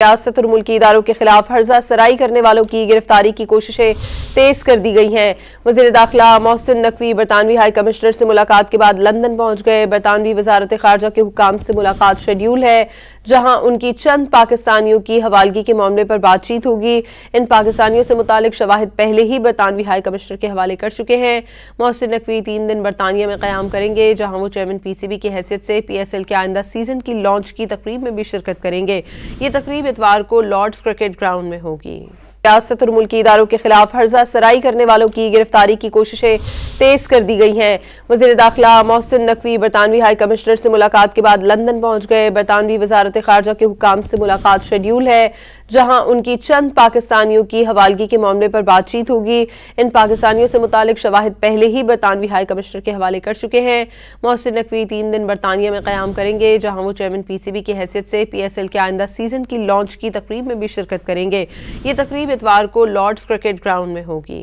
रियासत और मुल्की इदारों के खिलाफ हर्जा सराई करने वालों की गिरफ्तारी की कोशिशें तेज कर दी गई हैं। वज़ीर दाखिला मोहसिन नकवी बरतानवी हाई कमिश्नर से मुलाकात के बाद लंदन पहुंच गए। बरतानवी वजारत खारजा के हुकाम से मुलाकात शेड्यूल है, जहां उनकी चंद पाकिस्तानियों की हवालगी के मामले पर बातचीत होगी। इन पाकिस्तानियों से मुतालिक शवाहिद पहले ही बरतानवी हाई कमिश्नर के हवाले कर चुके हैं। मोहसिन नकवी 3 दिन बरतानिया में क़याम करेंगे, जहां वो चेयरमैन PCB की हैसियत से PSL के आइंदा सीजन की लॉन्च की तकरीब में भी शिरकत करेंगे। ये तकरीब इतवार को लॉर्ड्स क्रिकेट ग्राउंड में होगी। रियासत और मुल्की इदारों के खिलाफ हर्जा सराई करने वालों की गिरफ्तारी की कोशिशें तेज कर दी गई हैं। वज़ीर दाखिला मोहसिन नकवी बरतानवी हाई कमिश्नर से मुलाकात के बाद लंदन पहुंच गए। बरतानवी वजारत खारजा के हुकाम से मुलाकात शेड्यूल है, जहां उनकी चंद पाकिस्तानियों की हवालगी के मामले पर बातचीत होगी। इन पाकिस्तानियों से मुतालिक शवाहिद पहले ही बरतानवी हाई कमिश्नर के हवाले कर चुके हैं। मोहसिन नकवी 3 दिन बरतानिया में क़याम करेंगे, जहां वो चेयरमैन PCB की हैसियत से PSL के आइंदा सीजन की लॉन्च की तकरीब में भी शिरकत करेंगे। ये तकरीब इतवार को लॉर्ड्स क्रिकेट ग्राउंड में होगी।